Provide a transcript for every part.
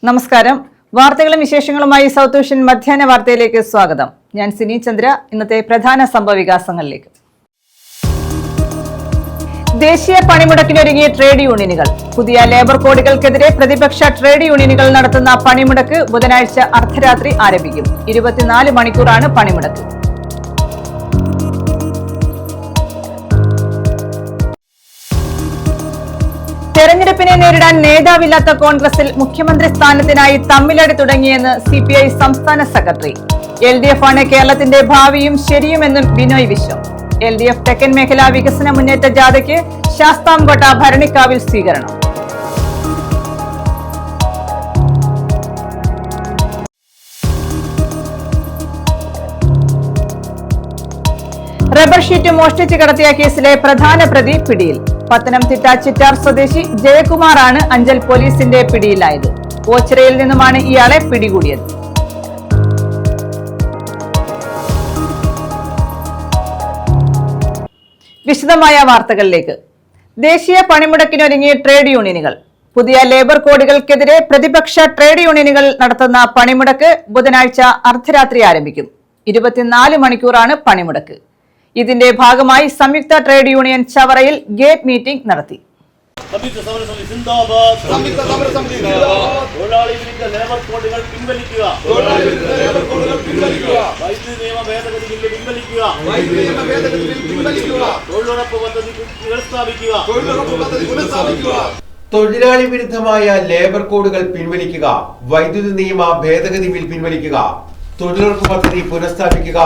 നമസ്കാരം. വാർത്തകളും വിശേഷങ്ങളുമായി സൗത്ത് വിഷൻ മധ്യാഹ്ന വാർത്തയിലേക്ക് സ്വാഗതം. ഞാൻ സിനി ചന്ദ്ര. ഇന്നത്തെ പ്രധാന സംഭവവികാസങ്ങളിലേക്ക്. ദേശീയ പണിമുടക്കിനൊരുങ്ങിയ ട്രേഡ് യൂണിയനുകൾ. പുതിയ ലേബർ കോഡുകൾക്കെതിരെ പ്രതിപക്ഷ ട്രേഡ് യൂണിയനുകൾ നടത്തുന്ന പണിമുടക്ക് ബുധനാഴ്ച അർദ്ധരാത്രി ആരംഭിക്കും. 24 മണിക്കൂറാണ് പണിമുടക്ക്. തെരഞ്ഞെടുപ്പിനെ നേരിടാൻ നേതാവില്ലാത്ത കോൺഗ്രസിൽ മുഖ്യമന്ത്രി സ്ഥാനത്തിനായി തമ്മിലടി തുടങ്ങിയെന്ന് CPI സംസ്ഥാന സെക്രട്ടറി. LDF ആണ് കേരളത്തിന്റെ ഭാവിയും ശരിയുമെന്നും ബിനോയ് വിശ്വം. LDF തെക്കൻ മേഖലാ വികസന മുന്നേറ്റ ജാഥയ്ക്ക് ശാസ്താംകോട്ട ഭരണിക്കാവിൽ സ്വീകരണം. റബ്ബർ ഷീറ്റ് മോഷ്ടിച്ചു കടത്തിയ കേസിലെ പ്രധാന പ്രതി പിടിയിൽ. പത്തനംതിട്ട ചിറ്റാർ സ്വദേശി ജയകുമാറാണ് അഞ്ചൽ പോലീസിന്റെ പിടിയിലായത്. ഓച്ചിറയിൽ നിന്നുമാണ് ഇയാളെ പിടികൂടിയത്. വിശദമായ വാർത്തകളിലേക്ക്. ദേശീയ പണിമുടക്കിനൊരുങ്ങിയ ട്രേഡ് യൂണിയനുകൾ. പുതിയ ലേബർ കോഡുകൾക്കെതിരെ പ്രതിപക്ഷ ട്രേഡ് യൂണിയനുകൾ നടത്തുന്ന പണിമുടക്ക് ബുധനാഴ്ച അർദ്ധരാത്രി ആരംഭിക്കും. 24 മണിക്കൂറാണ് പണിമുടക്ക്. ഇതിന്റെ ഭാഗമായി സംയുക്ത ട്രേഡ് യൂണിയൻ ചവറയിൽ ഗേറ്റ് മീറ്റിംഗ് നടത്തി. തൊഴിലാളി വിരുദ്ധമായ ലേബർ കോഡുകൾ പിൻവലിക്കുക, വൈദ്യുതി നിയമ ഭേദഗതി ബിൽ പിൻവലിക്കുക, തൊഴിലുറപ്പ് പദ്ധതി പുനഃസ്ഥാപിക്കുക,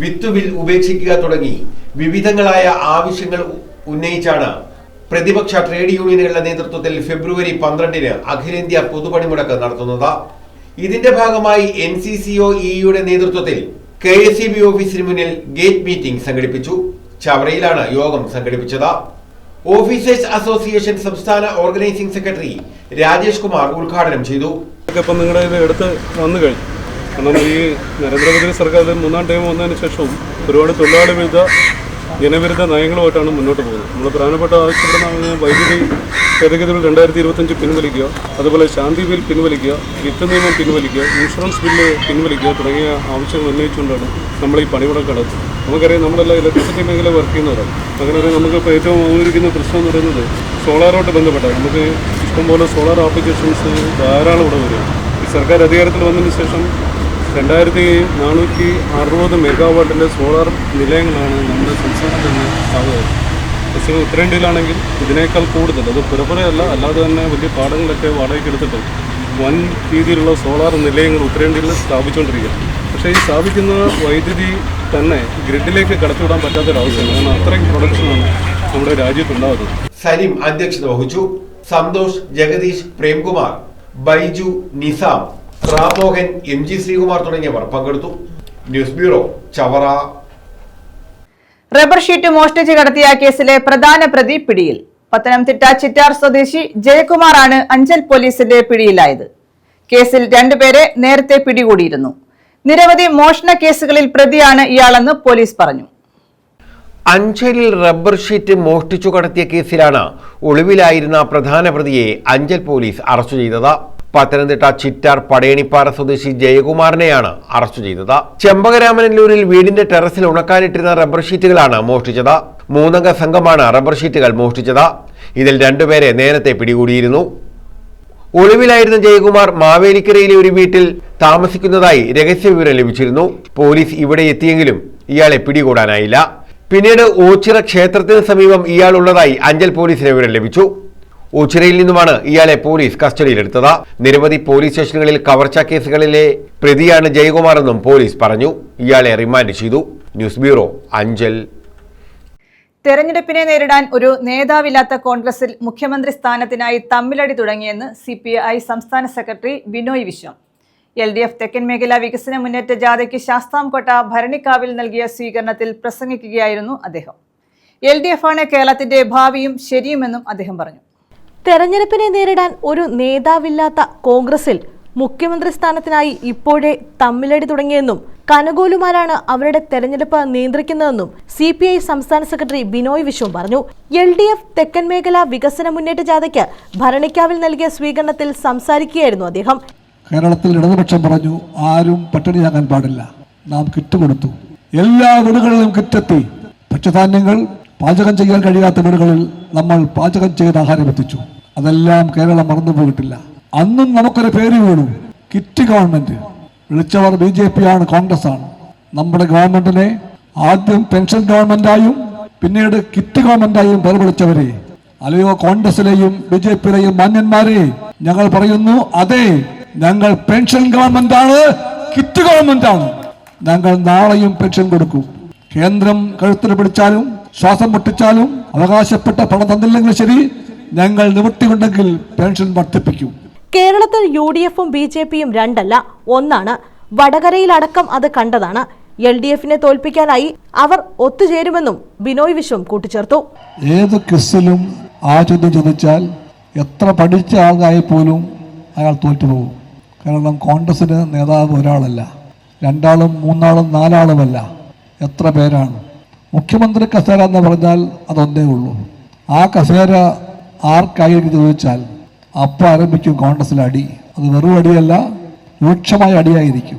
വിത്ത് ബിൽ ഉപേക്ഷിക്കുക തുടങ്ങി വിവിധങ്ങളായ ആവശ്യങ്ങൾ ഉന്നയിച്ചാണ് പ്രതിപക്ഷ ട്രേഡ് യൂണിയനുകളുടെ നേതൃത്വത്തിൽ ഫെബ്രുവരി 12-ന് അഖിലേന്ത്യാ പൊതുപണിമുടക്ക് നടത്തുന്നത്. ഇതിന്റെ ഭാഗമായി NCCO-E-യുടെ നേതൃത്വത്തിൽ KSEB ഓഫീസിന് മുന്നിൽ ഗേറ്റ് മീറ്റിംഗ് സംഘടിപ്പിച്ചു. ചവറയിലാണ് യോഗം സംഘടിപ്പിച്ചത്. ഓഫീസേഴ്സ് അസോസിയേഷൻ സംസ്ഥാന ഓർഗനൈസിംഗ് സെക്രട്ടറി രാജേഷ് കുമാർ ഉദ്ഘാടനം ചെയ്തു. കാരണം ഈ നരേന്ദ്രമോദി സർക്കാർ 3ാം ടൈം വന്നതിന് ശേഷവും ഒരുപാട് തൊഴിലാളി വിരുദ്ധ ജനവിരുദ്ധ നയങ്ങളുമായിട്ടാണ് മുന്നോട്ട് പോകുന്നത്. നമ്മൾ പ്രധാനപ്പെട്ട ആവശ്യപ്പെടുന്ന വൈദ്യുതി ഭേദഗതി ബിൽ 2025 പിൻവലിക്കുക, അതുപോലെ ശാന്തി ബിൽ പിൻവലിക്കുക, വിത്ത് നിയമം പിൻവലിക്കുക, ഇൻഷുറൻസ് ബില്ല് പിൻവലിക്കുക തുടങ്ങിയ ആവശ്യങ്ങൾ ഉന്നയിച്ചുകൊണ്ടാണ് നമ്മൾ ഈ പണിമുടക്ക് നടത്തുന്നത്. നമുക്കറിയാം, നമ്മളെല്ലാം ഇലക്ട്രിസിറ്റി മേഖല വർക്ക് ചെയ്യുന്നവരാണ്. അങ്ങനെ നമുക്കിപ്പോൾ ഏറ്റവും അഭിമുഖീകരിക്കുന്ന പ്രശ്നം എന്ന് പറയുന്നത് സോളാറുമായിട്ട് ബന്ധപ്പെട്ടാണ്. നമുക്ക് ഇഷ്ടംപോലെ സോളാർ ആപ്ലിക്കേഷൻസ് ധാരാളം ഇവിടെ വരും. ഈ സർക്കാർ അധികാരത്തിൽ വന്നതിന് ശേഷം 2460 മെഗാവാട്ടിൻ്റെ സോളാർ നിലയങ്ങളാണ് നമ്മുടെ സംസ്ഥാനത്ത് തന്നെ സ്ഥാപിതത്. പക്ഷേ ഉത്തരേന്ത്യയിലാണെങ്കിൽ ഇതിനേക്കാൾ കൂടുതൽ, അത് പുറപ്പുറയല്ല, അല്ലാതെ തന്നെ വലിയ പാടങ്ങളൊക്കെ വാടകയ്ക്ക് എടുത്തിട്ട് വൻ രീതിയിലുള്ള സോളാർ നിലയങ്ങൾ ഉത്തരേന്ത്യയിൽ സ്ഥാപിച്ചുകൊണ്ടിരിക്കുക. പക്ഷേ ഈ സ്ഥാപിക്കുന്ന വൈദ്യുതി തന്നെ ഗ്രിഡിലേക്ക് കടത്തിവിടാൻ പറ്റാത്തൊരവസ്ഥയാണ്. കാരണം അത്രയും പ്രൊഡക്ഷനാണ് നമ്മുടെ രാജ്യത്തുണ്ടാകുന്നത്. സലിം അധ്യക്ഷത വഹിച്ചു. സന്തോഷ്, ജഗദീഷ്, പ്രേംകുമാർ, ബൈജു, നിസാം, റാമോഹൻ, MG ശ്രീകുമാർ തുടങ്ങിയവർ പങ്കെടുത്തു. News bureau, Chavara. Rubber sheet മോഷ്ടിച്ച് കടത്തിയ കേസിലെ പ്രധാന പ്രതി പിടിയിൽ. പത്തനംതിട്ട ചിറ്റാർ സ്വദേശി ജയകുമാറാണ് അഞ്ചൽ പോലീസിന്റെ പിടിയിലായത്. കേസിൽ 2 പേരെ നേരത്തെ പിടികൂടിയിരുന്നു. നിരവധി മോഷണ കേസുകളിൽ പ്രതിയാണ് ഇയാളെന്ന് പോലീസ് പറഞ്ഞു. അഞ്ചലിൽ റബ്ബർ ഷീറ്റ് മോഷ്ടിച്ചു കടത്തിയ കേസിലാണ് ഒളിവിലായിരുന്ന പ്രധാന പ്രതിയെ അഞ്ചൽ പോലീസ് അറസ്റ്റ് ചെയ്തത്. പത്തനംതിട്ട ചിറ്റാർ പടയണിപ്പാറ സ്വദേശി ജയകുമാറിനെയാണ് അറസ്റ്റ് ചെയ്തത്. ചെമ്പകരാമനല്ലൂരിൽ വീടിന്റെ ടെറസിൽ ഉണക്കാനിട്ടിരുന്ന റബ്ബർ ഷീറ്റുകളാണ് മോഷ്ടിച്ചത്. 3 അംഗ സംഘമാണ് റബ്ബർ ഷീറ്റുകൾ മോഷ്ടിച്ചത്. ഇതിൽ 2 പേരെ നേരത്തെ പിടികൂടിയിരുന്നു. ഒളിവിലായിരുന്ന ജയകുമാർ മാവേലിക്കരയിലെ ഒരു വീട്ടിൽ താമസിക്കുന്നതായി രഹസ്യവിവരം ലഭിച്ചിരുന്നു. പോലീസ് ഇവിടെ എത്തിയെങ്കിലും ഇയാളെ പിടികൂടാനായില്ല. പിന്നീട് ഓച്ചിറ ക്ഷേത്രത്തിന് സമീപം ഇയാൾ ഉള്ളതായി അഞ്ചൽ പോലീസിന് വിവരം ലഭിച്ചു. ഓച്ചിറയിൽ നിന്നുമാണ് ഇയാളെ പോലീസ് കസ്റ്റഡിയിലെടുത്തത്. നിരവധി പോലീസ് സ്റ്റേഷനുകളിൽ കവർച്ചാ കേസുകളിലെ പ്രതിയാണ് ജയകുമാർ എന്നും പോലീസ് പറഞ്ഞു. ഇയാളെ റിമാൻഡ് ചെയ്തു. News bureau, Anchal. തെരഞ്ഞെടുപ്പിനെ നേരിടാൻ ഒരു നേതാവില്ലാത്ത കോൺഗ്രസിൽ മുഖ്യമന്ത്രി സ്ഥാനത്തിനായി തമ്മിലടി തുടങ്ങിയെന്ന് CPI സംസ്ഥാന സെക്രട്ടറി ബിനോയ് വിശ്വം. LDF തെക്കൻ മേഖലാ വികസന മുന്നേറ്റ ജാഥയ്ക്ക് ശാസ്താംകോട്ട ഭരണിക്കാവിൽ നൽകിയ സ്വീകരണത്തിൽ പ്രസംഗിക്കുകയായിരുന്നു അദ്ദേഹം. LDF ആണ് കേരളത്തിന്റെ ഭാവിയും ശരിയുമെന്നും അദ്ദേഹം പറഞ്ഞു. തെരഞ്ഞെടുപ്പിനെ നേരിടാൻ ഒരു നേതാവില്ലാത്ത കോൺഗ്രസിൽ മുഖ്യമന്ത്രി സ്ഥാനത്തിനായി ഇപ്പോഴേ തമ്മിലടി തുടങ്ങിയെന്നും കനകോലുമാരാണ് അവരുടെ തെരഞ്ഞെടുപ്പ് നിയന്ത്രിക്കുന്നതെന്നും CPI സംസ്ഥാന സെക്രട്ടറി ബിനോയ് വിശ്വം പറഞ്ഞു. LDF തെക്കൻ മേഖല വികസന മുന്നേറ്റ ജാഥയ്ക്ക് ഭരണിക്കാവിൽ നൽകിയ സ്വീകരണത്തിൽ സംസാരിക്കുകയായിരുന്നു അദ്ദേഹം. കേരളത്തിൽ ഇടതുപക്ഷം പറഞ്ഞു, ആരും പട്ടിണിയാകാൻ പാടില്ല. നാം കിറ്റ് കൊടുത്തു. എല്ലാ വീടുകളിലും കിറ്റെത്തി. ഭക്ഷ്യധാന്യങ്ങൾ പാചകം ചെയ്യാൻ കഴിയാത്ത വീടുകളിൽ നമ്മൾ പാചകം ചെയ്ത് ആഹാരം എത്തിച്ചു. അതെല്ലാം കേരളം മറന്നുപോയിട്ടില്ല. അന്നും നമുക്കൊരു പേര് വീണു, കിറ്റ് ഗവൺമെന്റ്. വിളിച്ചവർ BJP ആണ്, കോൺഗ്രസ് ആണ്. നമ്മുടെ ഗവൺമെന്റിനെ ആദ്യം പെൻഷൻ ഗവൺമെന്റായും പിന്നീട് കിറ്റ് ഗവൺമെന്റായും പേർ വിളിച്ചവരെ, അല്ലയോ കോൺഗ്രസിലെയും BJPയിലെയും മാന്യന്മാരെ, ഞങ്ങൾ പറയുന്നു, അതെ, ഞങ്ങൾ പെൻഷൻ ഗവൺമെന്റാണ്, കിറ്റ് ഗവൺമെന്റാണ്. ഞങ്ങൾ നാളെയും പെൻഷൻ കൊടുക്കും. കേന്ദ്രം കഴുത്തിന് പിടിച്ചാലും ശ്വാസം മുട്ടിച്ചാലും അവകാശപ്പെട്ട പണം തന്നില്ലെങ്കിൽ ശരി, ഞങ്ങൾ നിവൃത്തിയുണ്ടെങ്കിൽ പെൻഷൻ വർദ്ധിപ്പിക്കും. കേരളത്തിൽ UDFും BJPയും രണ്ടല്ല, ഒന്നാണ്. വടകരയിലടക്കം അത് കണ്ടതാണ്. LDFനെ തോൽപ്പിക്കാനായി അവർ ഒത്തുചേരുമെന്നും ബിനോയ് വിശ്വം കൂട്ടിച്ചേർത്തു. ഏത് ക്വിസിലും ആ ചോദ്യം ചോദിച്ചാൽ എത്ര പഠിച്ച ആളായി പോലും അയാൾ തോറ്റുപോകും. കാരണം കോൺഗ്രസിന് നേതാവ് ഒരാളല്ല, രണ്ടാളും മൂന്നാളും നാലാളുമല്ല, എത്ര പേരാണ്. മുഖ്യമന്ത്രി കസേര എന്ന് പറഞ്ഞാൽ അതൊന്നേ ഉള്ളൂ. ആ കസേര ആർക്കായിരിക്കും ചോദിച്ചാൽ അപ്പം ആരംഭിക്കും കോൺഗ്രസിലെ അടി. അത് വെറും അടിയല്ല, രൂക്ഷമായ അടിയായിരിക്കും.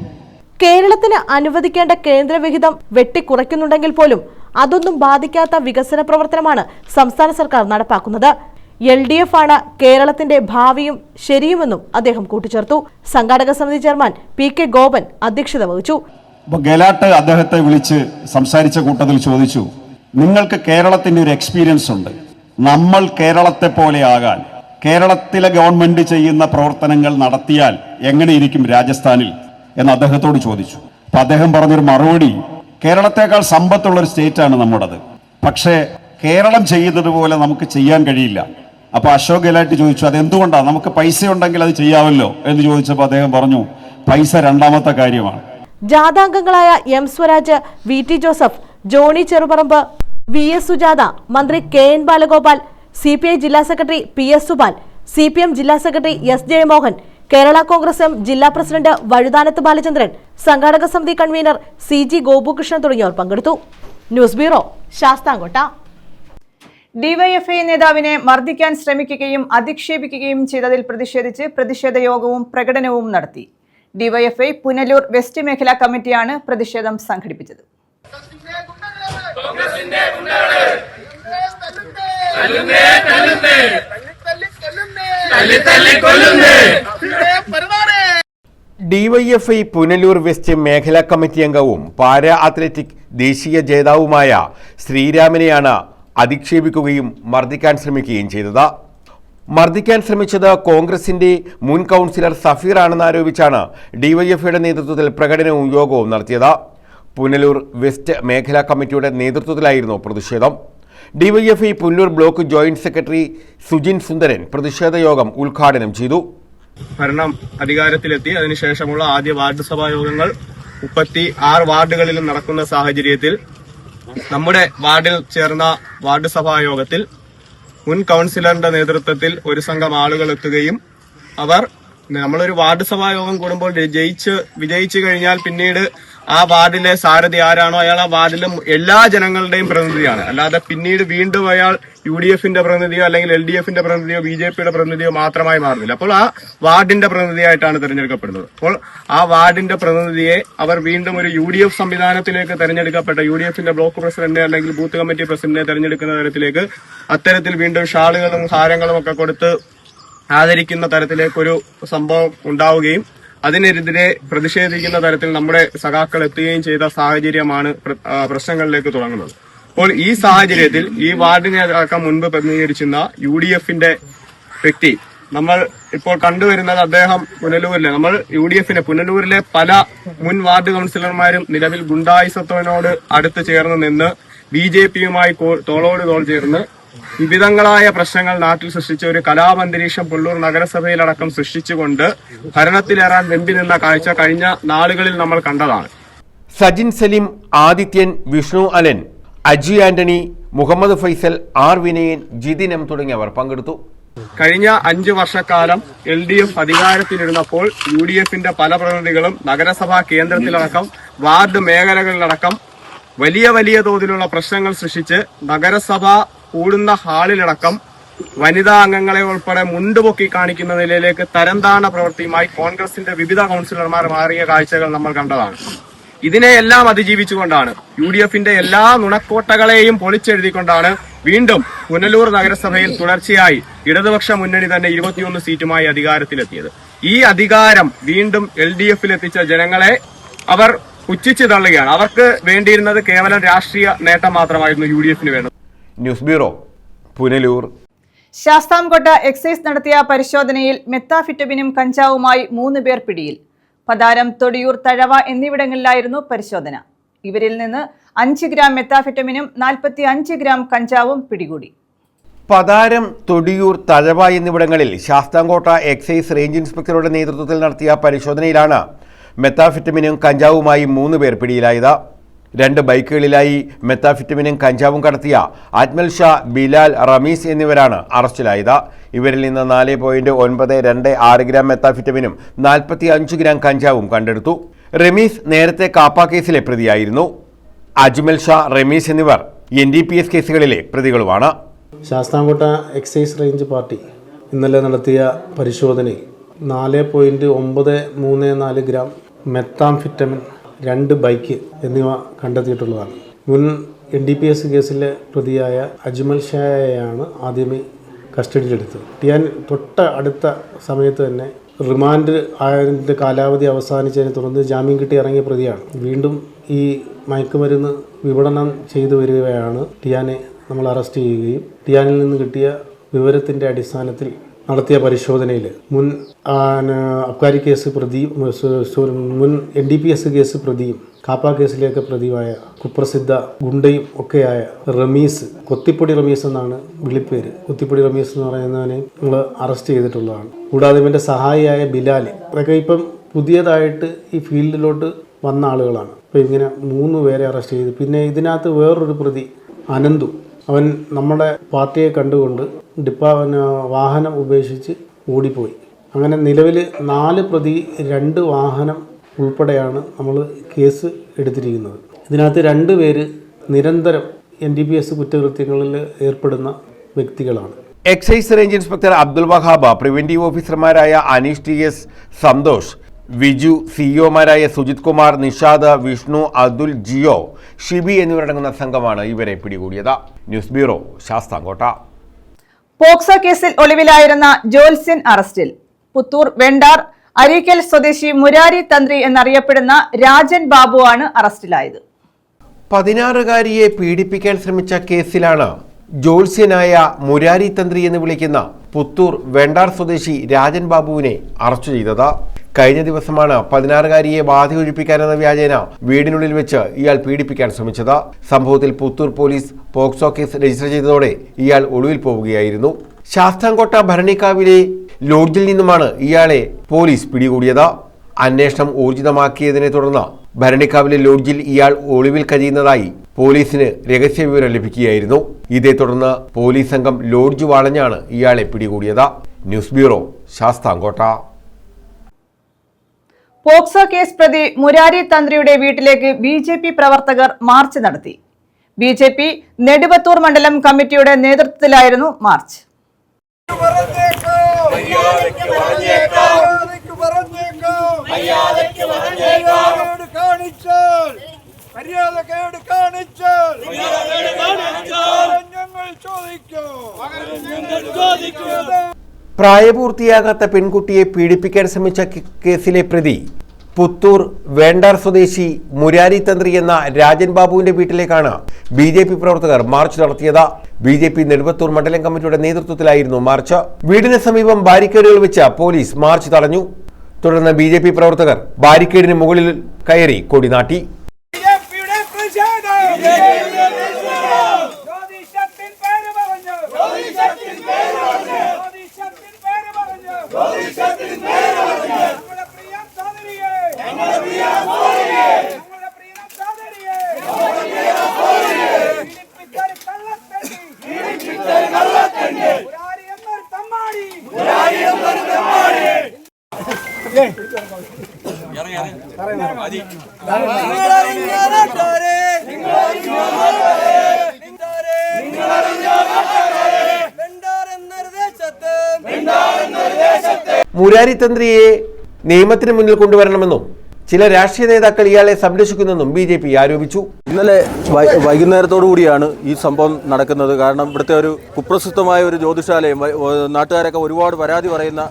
കേരളത്തിന് അനുവദിക്കേണ്ട കേന്ദ്രവിഹിതം വെട്ടിക്കുറയ്ക്കുന്നുണ്ടെങ്കിൽ പോലും അതൊന്നും ബാധിക്കാത്ത വികസന പ്രവർത്തനമാണ് സംസ്ഥാന സർക്കാർ നടപ്പാക്കുന്നത്. LDF ആണ് കേരളത്തിന്റെ ഭാവിയും ശരിയുമെന്നും അദ്ദേഹം കൂട്ടിച്ചേർത്തു. സംഘാടക സമിതി ചെയർമാൻ PK ഗോപൻ അധ്യക്ഷത വഹിച്ചു. ഗെലാട്ട് അദ്ദേഹത്തെ വിളിച്ച് സംസാരിച്ച കൂട്ടത്തിൽ ചോദിച്ചു, നിങ്ങൾക്ക് കേരളത്തിന്റെ ഒരു എക്സ്പീരിയൻസ് ഉണ്ട്, നമ്മൾ കേരളത്തെ പോലെ ആകാൻ കേരളത്തിലെ ഗവൺമെന്റ് ചെയ്യുന്ന പ്രവർത്തനങ്ങൾ നടത്തിയാൽ എങ്ങനെയിരിക്കും രാജസ്ഥാനിൽ എന്ന് അദ്ദേഹത്തോട് ചോദിച്ചു. അപ്പൊ അദ്ദേഹം പറഞ്ഞൊരു മറുപടി, കേരളത്തെക്കാൾ സമ്പത്തുള്ള ഒരു സ്റ്റേറ്റാണ് നമ്മുടേത്, പക്ഷേ കേരളം ചെയ്യുന്നത് പോലെ നമുക്ക് ചെയ്യാൻ കഴിയില്ല. അപ്പൊ അശോക് ഗെഹ്ലോട്ട് ചോദിച്ചു, അതെന്തുകൊണ്ടാണ്, നമുക്ക് പൈസ ഉണ്ടെങ്കിൽ അത് ചെയ്യാമല്ലോ എന്ന് ചോദിച്ചപ്പോൾ അദ്ദേഹം പറഞ്ഞു, പൈസ രണ്ടാമത്തെ കാര്യമാണ്. ജാഥാംഗങ്ങളായ M Swaraj, VT Joseph, Johny Cheruparambu, VS Sujatha, മന്ത്രി KN ബാലഗോപാൽ, CPI ജില്ലാ സെക്രട്ടറി PS സുബാൽ, CPM ജില്ലാ secretary S Jayamohan, Kerala Congress M ജില്ലാ പ്രസിഡന്റ് വഴുതാനത്ത് ബാലചന്ദ്രൻ, സംഘാടക സമിതി കൺവീനർ CG ഗോപുകൃഷ്ണൻ തുടങ്ങിയവർ പങ്കെടുത്തു. News bureau, Sasthamkotta. DYFI നേതാവിനെ മർദ്ദിക്കാൻ ശ്രമിക്കുകയും അധിക്ഷേപിക്കുകയും ചെയ്തതിൽ പ്രതിഷേധിച്ച് പ്രതിഷേധ യോഗവും പ്രകടനവും നടത്തി. DYFI പുനലൂർ വെസ്റ്റ് മേഖലാ കമ്മിറ്റിയാണ് പ്രതിഷേധം സംഘടിപ്പിച്ചത്. DYFI പുനലൂർ വെസ്റ്റ് മേഖലാ കമ്മിറ്റി അംഗവും പാരാ അത്ലറ്റിക് ദേശീയ ജേതാവുമായ ശ്രീരാമിനെയാണ് അധിക്ഷേപിക്കുകയും മർദ്ദിക്കാൻ ശ്രമിക്കുകയും ചെയ്തത്. മർദ്ദിക്കാൻ ശ്രമിച്ചത് കോൺഗ്രസിന്റെ മുൻ കൗൺസിലർ സഫീർ ആണെന്ന് ആരോപിച്ചാണ് DYFIയുടെ നേതൃത്വത്തിൽ പ്രകടനവും യോഗവും നടത്തിയത്. പുനലൂർ വെസ്റ്റ് മേഖലാ കമ്മിറ്റിയുടെ നേതൃത്വത്തിലായിരുന്നു പ്രതിഷേധം. DYFI Punalur block joint secretary Sujin Sundaran പ്രതിഷേധ യോഗം ഉദ്ഘാടനം ചെയ്തു. ഭരണം അധികാരത്തിലെത്തി അതിനുശേഷമുള്ള ആദ്യ വാർഡ് സഭാ യോഗങ്ങൾ 36 വാർഡുകളിലും നടക്കുന്ന സാഹചര്യത്തിൽ നമ്മുടെ വാർഡിൽ ചേർന്ന വാർഡ് സഭാ യോഗത്തിൽ മുൻ കൗൺസിലറിന്റെ നേതൃത്വത്തിൽ ഒരു സംഘം ആളുകൾ എത്തുകയും നമ്മളൊരു വാർഡ് സഭാ യോഗം കൂടുമ്പോൾ വിജയിച്ചു കഴിഞ്ഞാൽ പിന്നീട് ആ വാർഡിലെ സാരഥി ആരാണോ അയാൾ ആ വാർഡിലെ എല്ലാ ജനങ്ങളുടെയും പ്രതിനിധിയാണ്. അല്ലാതെ പിന്നീട് വീണ്ടും അയാൾ UDFന്റെ പ്രതിനിധിയോ അല്ലെങ്കിൽ LDFന്റെ പ്രതിനിധിയോ BJPയുടെ പ്രതിനിധിയോ മാത്രമായി മാറുന്നില്ല. അപ്പോൾ ആ വാർഡിന്റെ പ്രതിനിധിയായിട്ടാണ് തെരഞ്ഞെടുക്കപ്പെടുന്നത്. അപ്പോൾ ആ വാർഡിന്റെ പ്രതിനിധിയെ അവർ വീണ്ടും ഒരു UDF സംവിധാനത്തിലേക്ക് തെരഞ്ഞെടുക്കപ്പെട്ട UDFന്റെ ബ്ലോക്ക് പ്രസിഡന്റ് അല്ലെങ്കിൽ ബൂത്ത് കമ്മിറ്റി പ്രസിഡന്റിനെ തെരഞ്ഞെടുക്കുന്ന തരത്തിലേക്ക് അത്തരത്തിൽ വീണ്ടും ഷാളുകളും ഹാരങ്ങളും ഒക്കെ കൊടുത്ത് ആദരിക്കുന്ന തരത്തിലേക്കൊരു സംഭവം ഉണ്ടാവുകയും അതിനെതിരെ പ്രതിഷേധിക്കുന്ന തരത്തിൽ നമ്മുടെ സഖാക്കൾ എത്തുകയും ചെയ്ത സാഹചര്യമാണ് പ്രശ്നങ്ങളിലേക്ക് തുടങ്ങുന്നത്. അപ്പോൾ ഈ സാഹചര്യത്തിൽ ഈ വാർഡിനെ അടക്കം മുൻപ് പ്രതിനിധീകരിച്ചിരുന്ന UDFന്റെ വ്യക്തി നമ്മൾ ഇപ്പോൾ കണ്ടുവരുന്നത് അദ്ദേഹം നമ്മൾ UDFന്റെ പുനലൂരിലെ പല മുൻ വാർഡ് കൗൺസിലർമാരും നിലവിൽ ഗുണ്ടായിസത്തോനോട് അടുത്ത് ചേർന്ന് നിന്ന് BJPയുമായി തോളോട് തോൾ ചേർന്ന് വിവിധങ്ങളായ പ്രശ്നങ്ങൾ നാട്ടിൽ സൃഷ്ടിച്ച ഒരു കലാപന്തരീക്ഷം പുനലൂർ നഗരസഭയിലടക്കം സൃഷ്ടിച്ചുകൊണ്ട് ഭരണത്തിലേറാൻ വെമ്പി നിന്ന കാഴ്ച കഴിഞ്ഞ നാളുകളിൽ നമ്മൾ കണ്ടതാണ്. സജിൻ സലീം, ആദിത്യൻ, വിഷ്ണു അലൻ, അജി ആന്റണി, മുഹമ്മദ് ഫൈസൽ, R വിനയൻ, ജിതിൻ M തുടങ്ങിയവർ പങ്കെടുത്തു. കഴിഞ്ഞ 5 വർഷക്കാലം LDF അധികാരത്തിലിരുന്നപ്പോൾ UDFന്റെ പല പ്രതിനിധികളും നഗരസഭാ കേന്ദ്രത്തിലടക്കം വാർഡ് മേഖലകളിലടക്കം വലിയ തോതിലുള്ള പ്രശ്നങ്ങൾ സൃഷ്ടിച്ച് നഗരസഭ കൂടുന്ന ഹാളിലടക്കം വനിതാ അംഗങ്ങളെ ഉൾപ്പെടെ മുണ്ടുപൊക്കി കാണിക്കുന്ന നിലയിലേക്ക് തരംതാണ പ്രവൃത്തിയുമായി കോൺഗ്രസിന്റെ വിവിധ കൗൺസിലർമാർ മാറിയ കാഴ്ചകൾ നമ്മൾ കണ്ടതാണ്. ഇതിനെയെല്ലാം അതിജീവിച്ചുകൊണ്ടാണ് UDFന്റെ എല്ലാ നുണക്കോട്ടകളെയും പൊളിച്ചെഴുതിക്കൊണ്ടാണ് വീണ്ടും പുനലൂർ നഗരസഭയിൽ തുടർച്ചയായി ഇടതുപക്ഷ മുന്നണി തന്നെ 21 സീറ്റുമായി അധികാരത്തിലെത്തിയത്. ഈ അധികാരം വീണ്ടും LDFൽ എത്തിച്ച ജനങ്ങളെ അവർ പുച്ഛിച്ചു തള്ളുകയാണ്. അവർക്ക് വേണ്ടിയിരുന്നത് കേവലം രാഷ്ട്രീയ നേട്ടം മാത്രമായിരുന്നു UDFന് വേണ്ടത്. News bureau, Punalur. Sasthamkotta excise നടത്തിയ പരിശോധനയിൽ മെത്താഫിറ്റമിനും കഞ്ചാവുമായി 3 പേർ പിടിയിൽ. പതാരം, തൊടിയൂർ, തഴവ എന്നിവിടങ്ങളിലായിരുന്നു പരിശോധന. ഇവരിൽ നിന്ന് 5 ഗ്രാം മെത്താഫിറ്റമിനും 45 ഗ്രാം കഞ്ചാവും പിടികൂടി. പതാരം, തൊടിയൂർ, തഴവ എന്നിവിടങ്ങളിൽ ശാസ്താംകോട്ട എക്സൈസ് റേഞ്ച് ഇൻസ്പെക്ടറുടെ നേതൃത്വത്തിൽ നടത്തിയ പരിശോധനയിലാണ് മെത്താഫിറ്റമിനും കഞ്ചാവുമായി 3 പേർ പിടിയിലായത്. 2 ബൈക്കുകളിലായി മെത്താഫിറ്റമിനും കഞ്ചാവും കടത്തിയ അജ്മൽ ഷാ, ബിലാൽ, റമീസ് എന്നിവരാണ് അറസ്റ്റിലായത്. ഇവരിൽ നിന്ന് 4.926 ഗ്രാം മെത്താഫിറ്റമിനും 45 ഗ്രാം കഞ്ചാവും കണ്ടെടുത്തു. റമീസ് നേരത്തെ കാപ്പ കേസിലെ പ്രതിയായിരുന്നു. അജ്മൽ ഷാ, റമീസ് എന്നിവർ NDPS കേസുകളിലെ പ്രതികളുമാണ്. ശാസ്താംകോട്ട എക്സൈസ് റേഞ്ച് പാർട്ടി ഇന്നലെ നടത്തിയ പരിശോധനയിൽ 4.934 ഗ്രാം മെത്താംഫിറ്റമിൻ, 2 ബൈക്ക് എന്നിവ കണ്ടെത്തിയിട്ടുള്ളതാണ്. മുൻ NDPS കേസിലെ പ്രതിയായ അജ്മൽ ഷായെയാണ് ആദ്യമേ കസ്റ്റഡിയിലെടുത്തത്. ടിയാൻ തൊട്ട അടുത്ത സമയത്ത് തന്നെ റിമാൻഡ് ആയതിൻ്റെ കാലാവധി അവസാനിച്ചതിനെ തുടർന്ന് ജാമ്യം കിട്ടി ഇറങ്ങിയ പ്രതിയാണ്. വീണ്ടും ഈ മയക്കുമരുന്ന് വിപണനം ചെയ്തു വരികയാണ്. ടിയാനെ നമ്മൾ അറസ്റ്റ് ചെയ്യുകയും ടിയാനിൽ നിന്ന് കിട്ടിയ വിവരത്തിൻ്റെ അടിസ്ഥാനത്തിൽ നടത്തിയ പരിശോധനയിൽ മുൻ അബ്കാരി കേസ് പ്രതിയും മുൻ NDPS കേസ് പ്രതിയും കാപ്പ കേസിലേക്ക് പ്രതിയുമായ കുപ്രസിദ്ധ ഗുണ്ടയും ഒക്കെയായ റമീസ്, കൊത്തിപ്പൊടി റമീസ് എന്നാണ് വിളിപ്പേര്, കൊത്തിപ്പൊടി റമീസ് എന്ന് പറയുന്നവനെ നമ്മൾ അറസ്റ്റ് ചെയ്തിട്ടുള്ളതാണ്. കൂടാതെ ഇവൻ്റെ സഹായിയായ ബിലാൽ, അതൊക്കെ ഇപ്പം പുതിയതായിട്ട് ഈ ഫീൽഡിലോട്ട് വന്ന ആളുകളാണ്. അപ്പോൾ ഇങ്ങനെ 3 പേരെ അറസ്റ്റ് ചെയ്തു. പിന്നെ ഇതിനകത്ത് വേറൊരു പ്രതി അനന്തു, അവൻ നമ്മുടെ പാർട്ടിയെ കണ്ടുകൊണ്ട് വാഹനം ഉപേക്ഷിച്ച് ഓടിപ്പോയി. അങ്ങനെ നിലവിൽ 4 പ്രതി, 2 വാഹനം ഉൾപ്പെടെയാണ് നമ്മൾ കേസ് എടുത്തിരിക്കുന്നത്. ഇതിനകത്ത് 2 പേര് നിരന്തരം NDPS കുറ്റകൃത്യങ്ങളിൽ ഏർപ്പെടുന്ന വ്യക്തികളാണ്. Excise range inspector Abdul Wahaba, preventive ഓഫീസർമാരായ അനീഷ് TS, സന്തോഷ്, വിജു, സിഇഒമാരായ സുജിത് കുമാർ, നിഷാദ്, വിഷ്ണു, അതുൽ, ജിയോ, ഷിബി എന്നിവരടങ്ങുന്ന സംഘമാണ് ഇവരെ പിടികൂടിയത്. News bureau, Sasthamkotta. പോക്സോ കേസിൽ ഒളിവിലായിരുന്ന ജോത്സ്യൻ അറസ്റ്റിൽ. പുത്തൂർ വെണ്ടാർ അരീക്കൽ സ്വദേശി മുരാരി തന്ത്രി എന്നറിയപ്പെടുന്ന രാജൻ ബാബുവാണ് അറസ്റ്റിലായത്. 16-കാരിയെ പീഡിപ്പിക്കാൻ ശ്രമിച്ച കേസിലാണ് ജോത്സ്യനായ മുരാരി തന്ത്രി എന്ന് വിളിക്കുന്ന പുത്തൂർ വെണ്ടാർ സ്വദേശി രാജൻ ബാബുവിനെ അറസ്റ്റ് ചെയ്തത്. കഴിഞ്ഞ ദിവസമാണ് 16-കാരിയെ ബാധ ഒഴിപ്പിക്കാനെന്ന വ്യാജേന വീടിനുള്ളിൽ വെച്ച് ഇയാൾ പീഡിപ്പിക്കാൻ ശ്രമിച്ചത്. സംഭവത്തിൽ Puthur police POCSO case register ചെയ്തതോടെ ഇയാൾ ഒളിവിൽ പോവുകയായിരുന്നു. ശാസ്താംകോട്ട ഭരണിക്കാവിലെ ലോഡ്ജിൽ നിന്നുമാണ് ഇയാളെ പോലീസ് പിടികൂടിയത്. അന്വേഷണം ഊർജിതമാക്കിയതിനെ തുടർന്ന് ഭരണിക്കാവിലെ ലോഡ്ജിൽ ഇയാൾ ഒളിവിൽ കഴിയുന്നതായി പോലീസിന് രഹസ്യ വിവരം ലഭിക്കുകയായിരുന്നു. ഇതേ തുടർന്ന് പോലീസ് സംഘം ലോഡ്ജ് വളഞ്ഞാണ് ഇയാളെ പിടികൂടിയത്. News bureau, Sasthamkotta. POCSO case പ്രതി മുരാരി തന്ത്രിയുടെ വീട്ടിലേക്ക് BJP പ്രവർത്തകർ മാർച്ച് നടത്തി. BJP നെടുവത്തൂർ മണ്ഡലം കമ്മിറ്റിയുടെ നേതൃത്വത്തിലായിരുന്നു മാർച്ച്. പ്രായപൂർത്തിയാകാത്ത പെൺകുട്ടിയെ പീഡിപ്പിക്കാൻ ശ്രമിച്ച കേസിലെ പ്രതി പുത്തൂർ വേണ്ടാർ സ്വദേശി മുരാരി തന്ത്രി എന്ന രാജൻ ബാബുവിന്റെ വീട്ടിലേക്കാണ് BJP പ്രവർത്തകർ മാർച്ച് നടത്തിയത്. BJP നെടുവത്തൂർ മണ്ഡലം കമ്മിറ്റിയുടെ നേതൃത്വത്തിലായിരുന്നു മാർച്ച്. വീടിന് സമീപം ബാരിക്കേഡുകൾ വെച്ച് പോലീസ് മാർച്ച് തടഞ്ഞു. തുടർന്ന് BJP പ്രവർത്തകർ ബാരിക്കേഡിന് മുകളിൽ കയറി കൊടിനാട്ടി. മുരാരി തന്ത്രിയെ നിയമത്തിന് മുന്നിൽ കൊണ്ടുവരണമെന്നും ചില രാഷ്ട്രീയ നേതാക്കൾ ഇയാളെ സംരക്ഷിക്കുന്നെന്നും BJP ആരോപിച്ചു. ഇന്നലെ വൈകുന്നേരത്തോടു കൂടിയാണ് ഈ സംഭവം നടക്കുന്നത്. കാരണം ഇവിടുത്തെ ഒരു കുപ്രസിദ്ധമായ ഒരു ജ്യോതിശാലയം, നാട്ടുകാരൊക്കെ ഒരുപാട് പരാതി പറയുന്ന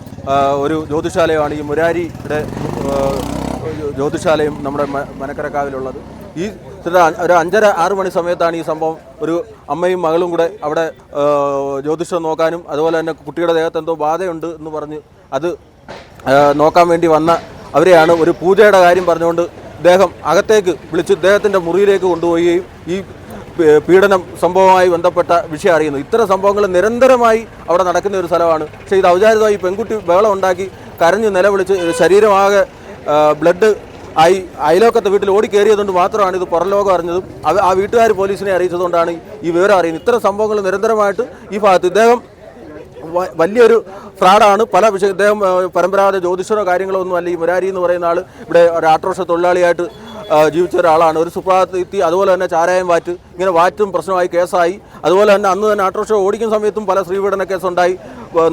ഒരു ജ്യോതിശാലയമാണ് ഈ മുരാരിയുടെ ജ്യോതിശാലയം നമ്മുടെ മനക്കരക്കാവിലുള്ളത്. ഈ ഒരു 5:30-6 മണി സമയത്താണ് ഈ സംഭവം. ഒരു അമ്മയും മകളും കൂടെ അവിടെ ജ്യോതിഷം നോക്കാനും അതുപോലെ തന്നെ കുട്ടിയുടെ ദേഹത്ത് എന്തോ ബാധയുണ്ട് എന്ന് പറഞ്ഞ് അത് നോക്കാൻ വേണ്ടി വന്ന അവരെയാണ് ഒരു പൂജയുടെ കാര്യം പറഞ്ഞുകൊണ്ട് ഇദ്ദേഹം അകത്തേക്ക് വിളിച്ച് ഇദ്ദേഹത്തിൻ്റെ മുറിയിലേക്ക് കൊണ്ടുപോവുകയും ഈ പീഡനം സംഭവവുമായി ബന്ധപ്പെട്ട വിഷയം അറിയുന്നു. ഇത്തരം സംഭവങ്ങൾ നിരന്തരമായി അവിടെ നടക്കുന്ന ഒരു സ്ഥലമാണ്. പക്ഷേ ഇത് ഔചാരികമായി പെൺകുട്ടി ബഹളം ഉണ്ടാക്കി കരഞ്ഞ് നിലവിളിച്ച് ശരീരമാകെ ബ്ലഡ് ആയി അയലോക്കത്തെ വീട്ടിൽ ഓടിക്കേറിയതുകൊണ്ട് മാത്രമാണ് ഇത് പുറംലോകം അറിഞ്ഞതും ആ വീട്ടുകാർ പോലീസിനെ അറിയിച്ചതുകൊണ്ടാണ് ഈ വിവരം അറിയുന്നത്. ഇത്തരം സംഭവങ്ങൾ നിരന്തരമായിട്ട് ഈ ഭാഗത്ത് ഇദ്ദേഹം വലിയൊരു ഫ്രോഡാണ്. പല വിഷയം ഇദ്ദേഹം പരമ്പരാഗത ജ്യോതിഷനോ കാര്യങ്ങളോ ഒന്നും അല്ല. ഈ മുരാരി എന്ന് പറയുന്ന ആൾ ഇവിടെ ഒരു ആട്ടോറിക്ഷ തൊഴിലാളിയായിട്ട് ജീവിച്ച ഒരാളാണ്. ഒരു സുപ്രഭാതത്തി അതുപോലെ തന്നെ ചാരായം വാറ്റ്, ഇങ്ങനെ വാറ്റും പ്രശ്നമായി കേസായി. അതുപോലെ തന്നെ അന്ന് തന്നെ ആട്ടോറിക്ഷ ഓടിക്കുന്ന സമയത്തും പല സ്ത്രീപീഡന കേസുണ്ടായി.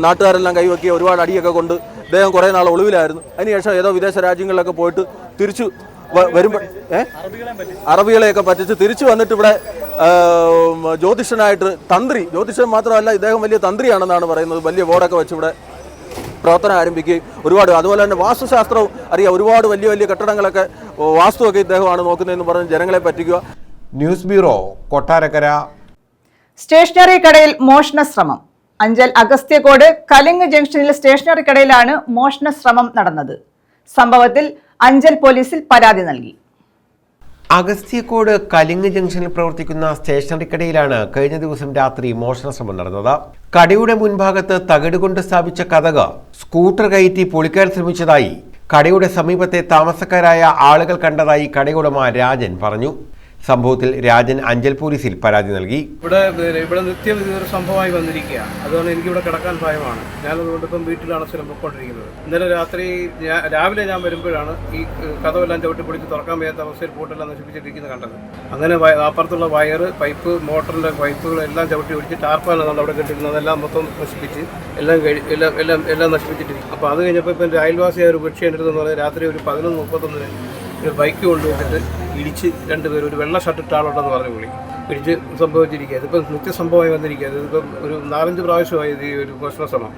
നാട്ടുകാരെല്ലാം കൈവയ്ക്കുക, ഒരുപാട് അടിയൊക്കെ കൊണ്ട് ഇദ്ദേഹം കുറേ നാൾ ഒളിവിലായിരുന്നു. അതിനുശേഷം ഏതോ വിദേശ രാജ്യങ്ങളിലൊക്കെ പോയിട്ട് തിരിച്ചു വരുമ്പോൾ അറബികളെയൊക്കെ പറ്റിച്ച് തിരിച്ചു വന്നിട്ട് ഇവിടെ ജ്യോതിഷനായിട്ട് ജ്യോതിഷൻ മാത്രമല്ല ഇദ്ദേഹം വലിയ തന്ത്രിയാണെന്നാണ് പറയുന്നത്. വലിയ ബോർഡൊക്കെ വെച്ച് ഇവിടെ പ്രവർത്തനം ആരംഭിക്കുകയും ഒരുപാട് അതുപോലെ തന്നെ വാസ്തുശാസ്ത്രവും അറിയാം. ഒരുപാട് വലിയ വലിയ കെട്ടിടങ്ങളൊക്കെ വാസ്തുവൊക്കെ ഇദ്ദേഹമാണ് നോക്കുന്നതെന്ന് പറഞ്ഞ് ജനങ്ങളെ പറ്റിക്കുക. News bureau, Kottarakkara. സ്റ്റേഷനറി കടയിൽ മോഷണ ശ്രമം. അഞ്ചൽ അഗസ്ത്യകോട് കലിങ് ജംഗ്ഷനിൽ സ്റ്റേഷനറി കടയിലാണ് മോഷണ ശ്രമം നടന്നത്. സംഭവത്തിൽ അഞ്ചൽ പോലീസിൽ പരാതി നൽകി. അഗസ്ത്യക്കോട് കലിങ് ജംഗ്ഷനിൽ പ്രവർത്തിക്കുന്ന സ്റ്റേഷനറി കടയിലാണ് കഴിഞ്ഞ ദിവസം രാത്രി മോഷണ ശ്രമം നടന്നത്. കടയുടെ മുൻഭാഗത്ത് തകിട് കൊണ്ട് സ്ഥാപിച്ച കതക് സ്കൂട്ടർ കയറ്റി പൊളിക്കാൻ ശ്രമിച്ചതായി കടയുടെ സമീപത്തെ താമസക്കാരായ ആളുകൾ കണ്ടതായി കടയുടമ രാജൻ പറഞ്ഞു. സംഭവത്തിൽ രാജൻ അഞ്ചൽ പോലീസിൽ പരാതി നൽകി. ഇവിടെ നിത്യം ഇതൊരു സംഭവമായി വന്നിരിക്കുക. അതുകൊണ്ട് എനിക്കിവിടെ കിടക്കാൻ ഭയമാണ്. ഞാനതുകൊണ്ട് ഇപ്പം വീട്ടിലാണ് സ്ഥലം പൊയ്ക്കൊണ്ടിരിക്കുന്നത്. ഇന്നലെ രാവിലെ ഞാൻ വരുമ്പോഴാണ് ഈ കഥവെല്ലാം ചവിട്ടി പിടിച്ച് തുറക്കാൻ വയ്യാത്ത അവസ്ഥയിൽ പൂട്ടെല്ലാം നശിപ്പിച്ചിരിക്കുന്നത് കണ്ടത്. അങ്ങനെ അപ്പുറത്തുള്ള വയറ്, പൈപ്പ്, മോട്ടറിൻ്റെ പൈപ്പുകളെല്ലാം ചവിട്ടി പിടിച്ച് ടാർപ്പാലാണ് അവിടെ കെട്ടിരുന്നത്. അതെല്ലാം മൊത്തം നശിപ്പിച്ച് എല്ലാം നശിപ്പിച്ചിട്ടിരിക്കും. അപ്പോൾ അത് കഴിഞ്ഞപ്പോൾ ഇപ്പം എൻ്റെ അയൽവാസിയായ ഒരു കക്ഷി എൻ്റെ അടുത്തെന്ന് പറഞ്ഞാൽ രാത്രി ഒരു 11:31 ഒരു ബൈക്ക് കൊണ്ടുവന്നിട്ട് ഇടിച്ച് രണ്ടുപേരും ഒരു വെള്ള ഷർട്ടിട്ട ആളുണ്ടെന്ന് പറഞ്ഞ് ഇടിച്ച് സംഭവിച്ചിരിക്കുക. ഇതിപ്പം നിത്യസംഭവമായി വന്നിരിക്കുക. ഇതിപ്പം ഒരു 4-5 പ്രാവശ്യമായി ഈ ഒരു മോഷണ ശ്രമം.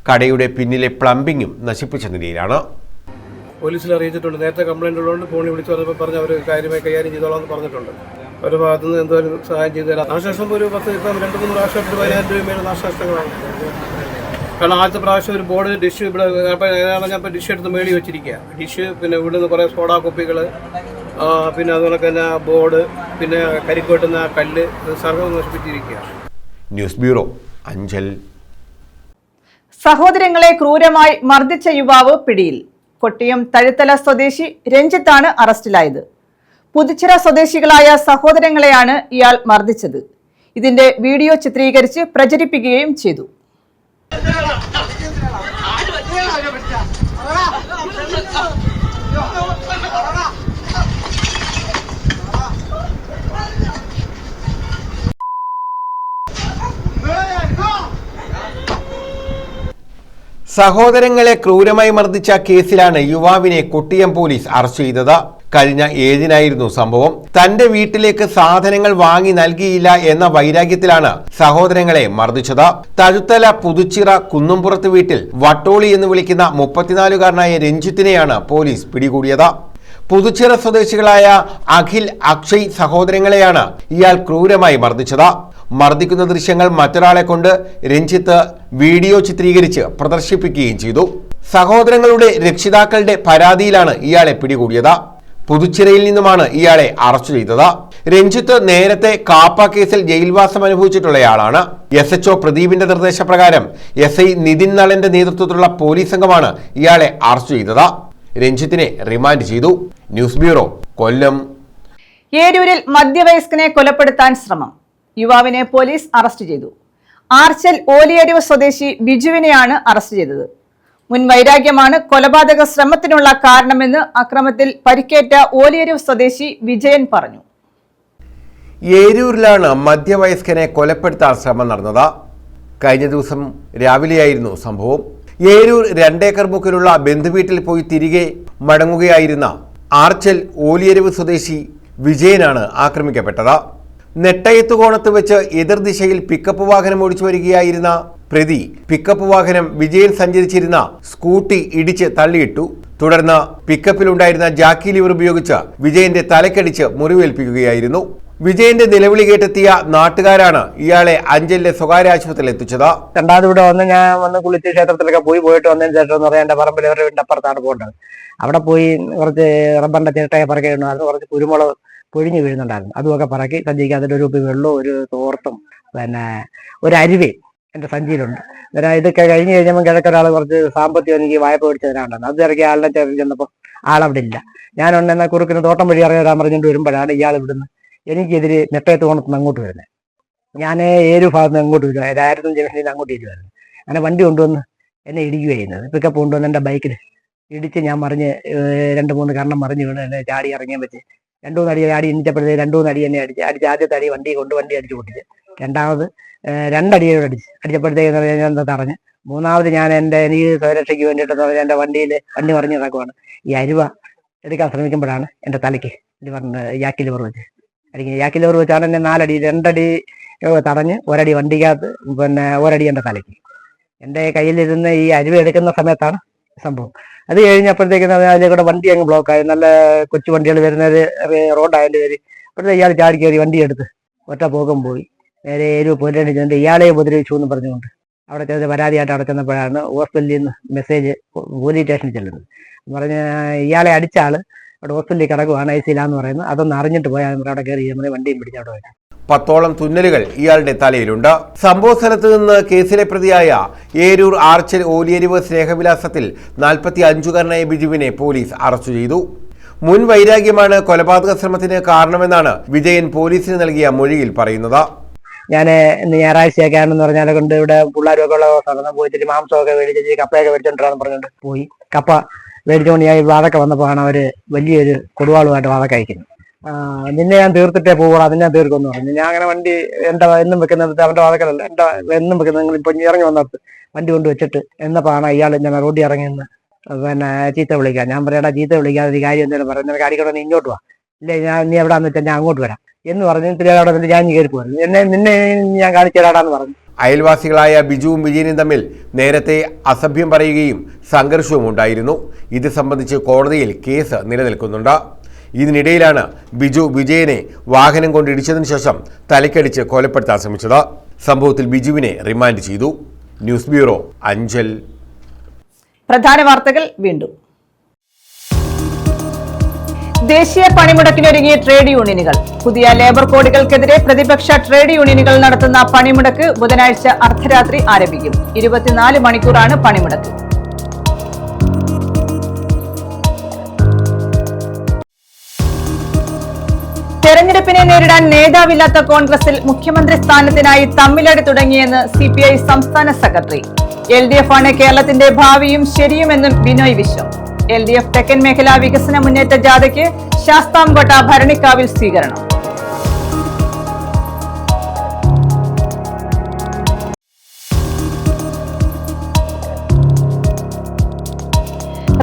കടയുടെ പിന്നിലെ പ്ലംബിങ്ങും നശിപ്പിച്ച നിലയിലാണ്. പോലീസിൽ അറിയിച്ചിട്ടുണ്ട്. നേരത്തെ കംപ്ലൈൻറ്റ് ഉള്ളതുകൊണ്ട് ഫോണിൽ വിളിച്ച് പറഞ്ഞപ്പോൾ പറഞ്ഞ് അവർ കാര്യമായി കൈകാര്യം ചെയ്തോളാം എന്ന് പറഞ്ഞിട്ടുണ്ട്. ഒരു ഭാഗത്തു നിന്ന് എന്തായാലും സഹായം ചെയ്തു തരാം. നാശനഷ്ടം ഒരു 2-3 പ്രാവശ്യം 10,000 രൂപയുടെ നാശനഷ്ടങ്ങളാണ്. കാരണം ആദ്യത്തെ പ്രാവശ്യം ഒരു ബോർഡ് ഡിഷ് ഇവിടെ ഞാൻ ഇപ്പോൾ ഡിഷ് എടുത്ത് മേടി വെച്ചിരിക്കുക. ഡിഷ്, പിന്നെ ഇവിടെ നിന്ന് കുറേ സോഡാ കുപ്പികൾ, പിന്നെ അതുപോലെ തന്നെ ബോർഡ്, പിന്നെ കരിക്കോട്ടുന്ന കല്ല്, സർവ്വം നശിപ്പിച്ചിരിക്കുക. News bureau, Anchal. സഹോദരങ്ങളെ ക്രൂരമായി മർദ്ദിച്ച യുവാവ് പിടിയിൽ. കൊട്ടിയം തഴുത്തല സ്വദേശി രഞ്ജിത്താണ് അറസ്റ്റിലായത്. പുതുച്ചിറ സ്വദേശികളായ സഹോദരങ്ങളെയാണ് ഇയാൾ മർദ്ദിച്ചത്. ഇതിന്റെ വീഡിയോ ചിത്രീകരിച്ച് പ്രചരിപ്പിക്കുകയും ചെയ്തു. സഹോദരങ്ങളെ ക്രൂരമായി മർദ്ദിച്ച കേസിലാണ് യുവാവിനെ കൊട്ടിയം പോലീസ് അറസ്റ്റ് ചെയ്തത്. കഴിഞ്ഞ 7-നായിരുന്നു സംഭവം. തന്റെ വീട്ടിലേക്ക് സാധനങ്ങൾ വാങ്ങി നൽകിയില്ല എന്ന വൈരാഗ്യത്തിലാണ് സഹോദരങ്ങളെ മർദ്ദിച്ചത്. തഴുത്തല പുതുച്ചിറ കുന്നുംപുറത്ത് വീട്ടിൽ വട്ടോളി എന്ന് വിളിക്കുന്ന 34-കാരനായ രഞ്ജിത്തിനെയാണ് പോലീസ് പിടികൂടിയത്. പുതുച്ചിറ സ്വദേശികളായ അഖിൽ, അക്ഷയ് സഹോദരങ്ങളെയാണ് ഇയാൾ ക്രൂരമായി മർദ്ദിച്ചത്. മർദ്ദിക്കുന്ന ദൃശ്യങ്ങൾ മറ്റൊരാളെ കൊണ്ട് രഞ്ജിത്ത് വീഡിയോ ചിത്രീകരിച്ച് പ്രദർശിപ്പിക്കുകയും ചെയ്തു. സഹോദരങ്ങളുടെ രക്ഷിതാക്കളുടെ പരാതിയിലാണ് ഇയാളെ പിടികൂടിയത്. പുതുച്ചിറയിൽ നിന്നുമാണ് ഇയാളെ അറസ്റ്റ് ചെയ്തത്. രഞ്ജിത്ത് നേരത്തെ കാപ്പ കേസിൽ ജയിൽവാസം അനുഭവിച്ചിട്ടുള്ളയാളാണ്. SHO പ്രദീപിന്റെ നിർദ്ദേശപ്രകാരം SI നിതിൻ നളന്റെ നേതൃത്വത്തിലുള്ള പോലീസ് സംഘമാണ് ഇയാളെ അറസ്റ്റ് ചെയ്തത്. രഞ്ജിത്തിനെ റിമാൻഡ് ചെയ്തു. ന്യൂസ് ബ്യൂറോ, കൊല്ലം. ഏരൂരിൽ മധ്യവയസ്കനെ കൊലപ്പെടുത്താൻ ശ്രമം. യുവാവിനെ പോലീസ് അറസ്റ്റ് ചെയ്തു. ആർച്ചൽ ഓലിയരിവ് സ്വദേശി ബിജുവിനെയാണ് അറസ്റ്റ് ചെയ്തത്. മുൻ വൈരാഗ്യമാണ് കൊലപാതക ശ്രമത്തിനുള്ള കാരണമെന്ന് അക്രമത്തിൽ പരിക്കേറ്റ ഓലിയരൂർ സ്വദേശി വിജയൻ പറഞ്ഞു. ഏരൂരിലാണ് മധ്യവയസ്കനെ കൊലപ്പെടുത്താൻ ശ്രമം നടന്നത്. കഴിഞ്ഞ ദിവസം രാവിലെയായിരുന്നു സംഭവം. ഏരൂർ 2 ഏക്കർ മുക്കിലുള്ള ബന്ധുവീട്ടിൽ പോയി തിരികെ മടങ്ങുകയായിരുന്ന ആർച്ചൽ ഓലിയരവ് സ്വദേശി വിജയനാണ് ആക്രമിക്കപ്പെട്ടത്. നെട്ടയത്തുകോണത്ത് വെച്ച് എതിർദിശയിൽ പിക്കപ്പ് വാഹനം ഓടിച്ചു വരികയായിരുന്ന പ്രതി പിക്കപ്പ് വാഹനം വിജയൻ സഞ്ചരിച്ചിരുന്ന സ്കൂട്ടി ഇടിച്ച് തള്ളിയിട്ടു. തുടർന്ന് പിക്കപ്പിലുണ്ടായിരുന്ന ജാക്കി ലിവർ ഉപയോഗിച്ച് വിജയന്റെ തലക്കടിച്ച് മുറിവേൽപ്പിക്കുകയായിരുന്നു. വിജയന്റെ നിലവിളി കേട്ടെത്തിയ നാട്ടുകാരാണ് ഇയാളെ അഞ്ചലിലെ സ്വകാര്യ ആശുപത്രിയിൽ എത്തിച്ചത്. രണ്ടാമത് ഇവിടെ ഞാൻ കുളിച്ച് ക്ഷേത്രത്തിലൊക്കെ പോയിട്ട് വന്നതിന് ശേഷം എന്ന് പറയാൻ എൻ്റെ പറമ്പിൽ അവരുടെ വീടിൻ്റെ അപ്പുറത്താണ് പോകേണ്ടത്. അവിടെ പോയി കുറച്ച് റബ്ബറിന്റെ ചിരട്ടയെ പറക്കിയിട്ടുണ്ടായിരുന്നു. കുറച്ച് കുരുമുളക് പൊഴിഞ്ഞ് വീഴുന്നുണ്ടായിരുന്നു. അതുമൊക്കെ പറക്കി സഞ്ചിക്ക് അതിൻ്റെ ഒരു വെള്ളവും ഒരു തോർത്തും ഒരു അരുവയും എൻ്റെ സഞ്ചിയിലുണ്ട്. അന്നേരം ഇതൊക്കെ കഴിഞ്ഞ് കഴിഞ്ഞപ്പോൾ കിഴക്കൊരാൾ കുറച്ച് സാമ്പത്തികം എനിക്ക് വായ്പ മേടിച്ച് തരാനുണ്ടായിരുന്നു. അത് ഇറക്കി ആളിനെ ചേർന്ന് ചെന്നപ്പോൾ ആളവിടെ ഇല്ല. ഞാനുണ്ടെന്നാൽ കുറുക്കിന് തോട്ടം വഴി അറിയാൻ പറഞ്ഞുകൊണ്ട് വരുമ്പോഴാണ് ഇയാൾ ഇവിടുന്ന് എനിക്കെതിരെ നെട്ടയത്ത് കോണത്തുനിന്ന് അങ്ങോട്ട് വരുന്നത്. ഞാൻ ഏരു ഭാഗത്ത് നിന്ന് അങ്ങോട്ട് വരിക, 1000 ജംഗ്ഷനിൽ അങ്ങോട്ട് വരുമായിരുന്നു. അങ്ങനെ വണ്ടി കൊണ്ടുവന്ന് എന്നെ ഇടിക്കുക ചെയ്യുന്നത്. പിക്കപ്പ് കൊണ്ടുവന്ന് എൻ്റെ ബൈക്കിൽ ഇടിച്ച് ഞാൻ മറിഞ്ഞ് 2-3 കരണം മറിഞ്ഞ് വീണ് എന്നെ ചാടി ഇറങ്ങിയാൻ പറ്റി. 2-3 അടി ചാടി ഇടിച്ചപ്പോഴത്തേക്ക് 2-3 അടി എന്നെ അടിച്ച് ആദ്യത്തെ അടി വണ്ടി അടിച്ച് പൊട്ടിച്ച്. രണ്ടാമത് 2 അടിയോട് അടിച്ചപ്പോഴത്തേക്ക് ഞാൻ എന്താ തറഞ്ഞ്. മൂന്നാമത് ഞാൻ എനിക്ക് സ്വരക്ഷയ്ക്ക് വേണ്ടിയിട്ടെന്ന് പറഞ്ഞാൽ എൻ്റെ വണ്ടി മറിഞ്ഞ് കിടക്കുവാണ്. ഈ അരുവ എടുക്കാൻ ശ്രമിക്കുമ്പോഴാണ് എൻ്റെ തലയ്ക്ക് ജാക്കി ലിവർ വെച്ച് ജാക്കി ലിവർ വെച്ചാണ് എന്നെ 4 അടി 2 അടി തടഞ്ഞ് 1 അടി വണ്ടിക്കകത്ത് 1 അടി എൻ്റെ തലയ്ക്ക്. എൻ്റെ കയ്യിലിരുന്ന് ഈ അരുവ എടുക്കുന്ന സമയത്താണ് സംഭവം. അത് കഴിഞ്ഞപ്പോഴത്തേക്കും അതിലേക്കൂടെ വണ്ടി അങ്ങ് ബ്ലോക്കായി. നല്ല കൊച്ചു വണ്ടികൾ വരുന്ന റോഡായതിൻ്റെ പേര് അപ്പോഴത്തെ ഇയാൾ ചാടി കയറി വണ്ടി എടുത്ത് ഒറ്റ പോകം പോയി. നേരെ ഏരു പോലീസ് ചെന്നിട്ട് ഇയാളെ ഉപദ്രവിച്ചു എന്ന് പറഞ്ഞുകൊണ്ട് അവിടെ ചെന്ന് പരാതിയായിട്ട് അവിടെ ചെന്നപ്പോഴാണ് ഹോസ്പിറ്റലിൽ നിന്ന് മെസ്സേജ് പോലീസ് സ്റ്റേഷനിൽ ചെല്ലുന്നത്. പറഞ്ഞ് ഇയാളെ അടിച്ച ആൾ അവിടെ ഹോസ്പിറ്റലിൽ കിടക്കുവാണ്, IC എന്ന് പറയുന്നത്. അതൊന്ന് അറിഞ്ഞിട്ട് പോയാൽ അവിടെ കയറി വണ്ടിയും പിടിച്ച് അവിടെ വെച്ചു. 10ഓളം തുന്നലുകൾ ഇയാളുടെ തലയിലുണ്ട്. സംഭവ സ്ഥലത്ത് നിന്ന് കേസിലെ പ്രതിയായ ഏരൂർ ആർച്ചൽ ഓലിയരിവ് സ്നേഹവിലാസത്തിൽ 45കാരനായ ബിജുവിനെ പോലീസ് അറസ്റ്റ് ചെയ്തു. മുൻ വൈരാഗ്യമാണ് കൊലപാതക ശ്രമത്തിന് കാരണമെന്നാണ് വിജയൻ പോലീസിന് നൽകിയ മൊഴിയിൽ പറയുന്നത്. ഞാൻ ഇന്ന് ഞായറാഴ്ചയൊക്കെയാണെന്ന് പറഞ്ഞാൽ കൊണ്ട് ഇവിടെ പിള്ളേരൊക്കെ ഉള്ള സ്ഥലത്ത് പോയിട്ട് മാംസമൊക്കെ മേടിച്ച് കപ്പയൊക്കെ മേടിച്ചോണ്ടിരാന്ന് പറഞ്ഞുകൊണ്ട് പോയി. കപ്പ മേടിച്ചുകൊണ്ട് ഞാൻ വാതൊക്കെ വന്നപ്പോഴാണ് അവർ വലിയൊരു കൊടുവാളുമായിട്ട് വാതൊക്കെ അയക്കുന്നത്. നിന്നെ ഞാൻ തീർത്തിട്ടേ പോവുള്ളൂ, അതിനെ ഞാൻ തീർക്കുമെന്ന് പറഞ്ഞു. ഞാൻ അങ്ങനെ വണ്ടി എൻ്റെ എന്നും വെക്കുന്നിടത്ത് അവൻ്റെ വാതക്കലല്ല, എൻ്റെ എന്നും വെക്കുന്നത് നിങ്ങൾ ഇപ്പം ഇറങ്ങി വന്നിടത്ത് വണ്ടി കൊണ്ട് വെച്ചിട്ട് എന്നപ്പോഴാണ് ഇയാൾ ഞാൻ റോഡിൽ ഇറങ്ങിയെന്ന് ചീത്ത വിളിക്കുക. ഞാൻ പറയടാ ചീത്ത വിളിക്കാതെ ഒരു കാര്യം എന്തെങ്കിലും പറയാം, നിനക്ക് അടിക്കണോ നീ ഇങ്ങോട്ട് വാ, ഇല്ല നീ എവിടെയാന്ന് വെച്ചാൽ ഞാൻ അങ്ങോട്ട് വരാം എന്ന് പറഞ്ഞു. ഇത്തിരി അവിടെ നിന്ന് ഞാൻ കയറി പോയിരുന്നു. നിന്നെ ഞാൻ കാണിച്ചിടാടാന്ന് പറഞ്ഞു. അയൽവാസികളായ ബിജുവും വിജയനും തമ്മിൽ നേരത്തെ അസഭ്യം പറയുകയും സംഘർഷവും ഉണ്ടായിരുന്നു. ഇത് സംബന്ധിച്ച് കോടതിയിൽ കേസ് നിലനിൽക്കുന്നുണ്ട്. ഇതിനിടയിലാണ് ബിജു വിജയനെ വാഹനം കൊണ്ട് ഇടിച്ചതിനു ശേഷം തലക്കടിച്ച് കൊലപ്പെടുത്താൻ ശ്രമിച്ചത്. സംഭവത്തിൽ ബിജുവിനെ റിമാൻഡ് ചെയ്തു. News bureau, Anchal. പ്രധാന വാർത്തകൾ വീണ്ടും. ദേശീയ പണിമുടക്കിനൊരുങ്ങിയ ട്രേഡ് യൂണിയനുകൾ. പുതിയ ലേബർ കോഡുകൾക്കെതിരെ പ്രതിപക്ഷ ട്രേഡ് യൂണിയനുകൾ നടത്തുന്ന പണിമുടക്ക് ബുധനാഴ്ച അർദ്ധരാത്രി ആരംഭിക്കും. 24 മണിക്കൂറാണ് പണിമുടക്ക്. തെരഞ്ഞെടുപ്പിനെ നേരിടാൻ നേതാവില്ലാത്ത കോൺഗ്രസിൽ മുഖ്യമന്ത്രി സ്ഥാനത്തിനായി തമ്മിലടി തുടങ്ങിയെന്ന് CPI സംസ്ഥാന സെക്രട്ടറി. LDF ആണ് കേരളത്തിന്റെ ഭാവിയും ശരിയുമെന്നും ബിനോയ് വിശ്വം. LDF തെക്കൻ മേഖലാ വികസന മുന്നേറ്റ ജാഥയ്ക്ക് ശാസ്താംകോട്ട ഭരണിക്കാവിൽ സ്വീകരണം.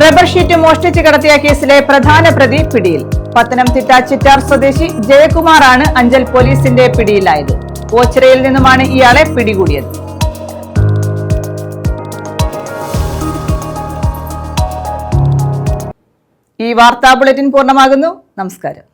റബ്ബർ ഷീറ്റ് മോഷ്ടിച്ചു കടത്തിയ കേസിലെ പ്രധാന പ്രതി പിടിയിൽ. പത്തനംതിട്ട ചിറ്റാർ സ്വദേശി ജയകുമാറാണ് അഞ്ചൽ പോലീസിന്റെ പിടിയിലായത്. ഓച്ചിറയിൽ നിന്നുമാണ് ഇയാളെ പിടികൂടിയത്. ഈ വാർത്താ ബുള്ളറ്റിൻ പൂർണ്ണമാകുന്നു. നമസ്കാരം.